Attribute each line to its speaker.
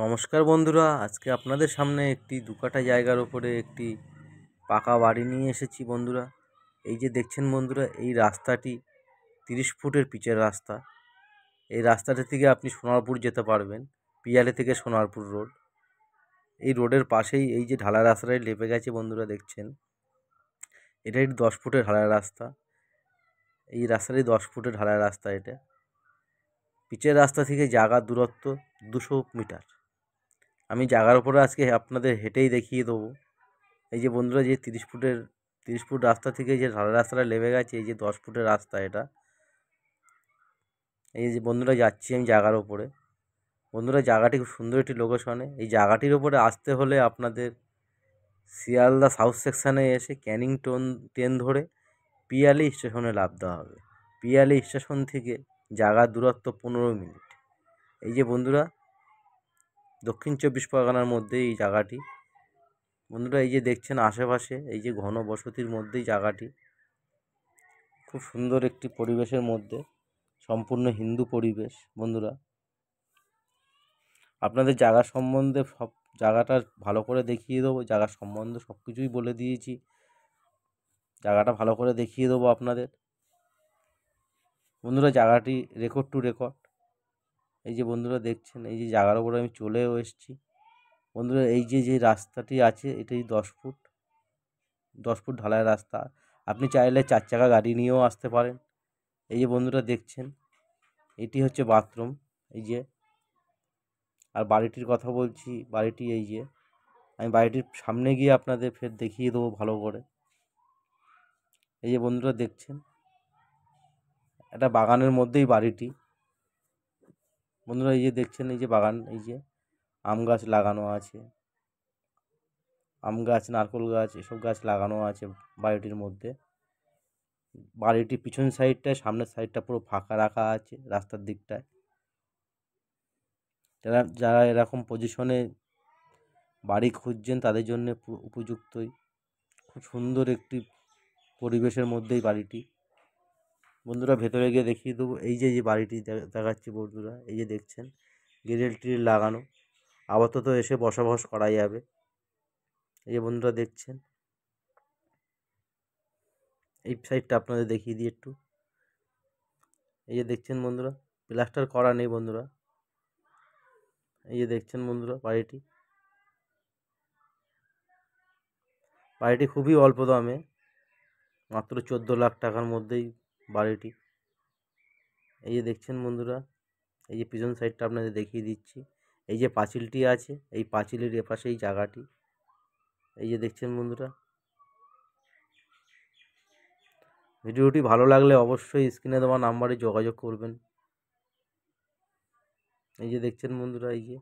Speaker 1: নমস্কার বন্ধুরা, আজকে আপনাদের সামনে একটি 2 কাঠা জায়গার ওপরে একটি পাকা বাড়ি নিয়ে এসেছি বন্ধুরা। এই যে দেখছেন বন্ধুরা, এই রাস্তাটি 30 ফুটের পিচের রাস্তা। এই রাস্তাটা থেকে আপনি সোনারপুর যেতে পারবেন, পিয়ালি থেকে সোনারপুর রোড। এই রোডের পাশেই এই যে ঢালাই রাস্তাটাই লেপে গেছে বন্ধুরা, দেখছেন এটাই 10 ফুটের ঢালাই রাস্তা। এই রাস্তাটি 10 ফুটের ঢালাই রাস্তা। এটা পিচের রাস্তা থেকে জায়গার দূরত্ব 200 মিটার। আমি জায়গার উপরে আজকে আপনাদের হেঁটেই দেখিয়ে দেবো। এই যে বন্ধুরা, যে 30 ফুট রাস্তা থেকে যে ঢালাই রাস্তাটা লেবে গেছে, এই যে 10 ফুটের রাস্তা এটা। এই যে বন্ধুরা, যাচ্ছি আমি জায়গার ওপরে। বন্ধুরা, জায়গাটি খুব সুন্দর একটি লোকেশনে। এই জায়গাটির ওপরে আসতে হলে আপনাদের শিয়ালদা সাউথ সেকশানে এসে ক্যানিং ট্রেন ধরে পিয়ালি স্টেশনে নামতে হবে। পিয়ালি স্টেশন থেকে জায়গার দূরত্ব 15 মিনিট। এই যে বন্ধুরা, দক্ষিণ 24 পরগনার মধ্যে এই জায়গাটি। বন্ধুরা, এই যে দেখছেন আশেপাশে এই যে ঘন বসতির মধ্যেই জায়গাটি। খুব সুন্দর একটি পরিবেশের মধ্যে, সম্পূর্ণ হিন্দু পরিবেশ। বন্ধুরা, আপনাদের জায়গা সম্বন্ধে সব জায়গাটা ভালো করে দেখিয়ে দেবো। জায়গা সম্বন্ধে সব কিছুই বলে দিয়েছি। জায়গাটা ভালো করে দেখিয়ে দেবো আপনাদের। বন্ধুরা, জায়গাটি রেকর্ড টু রেকর্ড। এই যে বন্ধুরা দেখছেন, এই যে জায়গার উপরে আমি চলেও এসেছি। বন্ধুরা, এই যে রাস্তাটি আছে, এটাই 10 ফুট ঢালাই রাস্তা। আপনি চাইলে 4 চাকা গাড়ি নিয়েও আসতে পারেন। এই যে বন্ধুরা দেখছেন, এটি হচ্ছে বাথরুম। এই যে, আর বাড়িটির কথা বলছি, বাড়িটি এই যে, আমি বাড়িটির সামনে গিয়ে আপনাদের ফের দেখিয়ে দেবো ভালো করে। এই যে বন্ধুরা দেখছেন, একটা বাগানের মধ্যেই বাড়িটি। বন্ধুরা, এই যে দেখছেন, এই যে বাগান, এই যে আম গাছ লাগানো আছে, আম গাছ, নারকেল গাছ, এসব গাছ লাগানো আছে বাড়িটির মধ্যে। বাড়িটির পিছন সাইডটায়, সামনের সাইডটা পুরো ফাঁকা রাখা আছে রাস্তার দিকটায়। যারা এরকম পজিশনে বাড়ি খুঁজছেন তাদের জন্য উপযুক্তই। খুব সুন্দর একটি পরিবেশের মধ্যেই বাড়িটি। বন্ধুরা, ভেতরে গিয়ে দেখিয়ে দেবো। এই যে বাড়িটি দেখাচ্ছি বন্ধুরা, এই যে দেখছেন গ্রিল টিল লাগানো। আপাতত এসে বসবাস করা যাবে। এই যে বন্ধুরা দেখছেন, এই সাইডটা আপনাদের দেখিয়ে দিই একটু। এই যে দেখছেন বন্ধুরা, প্লাস্টার করা নেই বন্ধুরা। এই যে দেখছেন বন্ধুরা, বাড়িটি খুবই অল্প দামে, মাত্র 14 লাখ টাকার মধ্যেই বাড়িটি। এই যে দেখছেন বন্ধুরা, এই যে পিছন সাইডটা আপনাদের দেখিয়ে দিচ্ছি। এই যে পাঁচিলটি আছে, এই পাঁচিলের এপাশে এই জায়গাটি। এই যে দেখছেন বন্ধুরা, ভিডিওটি ভালো লাগলে অবশ্যই স্ক্রিনে দেওয়া নাম্বারে যোগাযোগ করবেন। এই যে দেখছেন বন্ধুরা, এই যে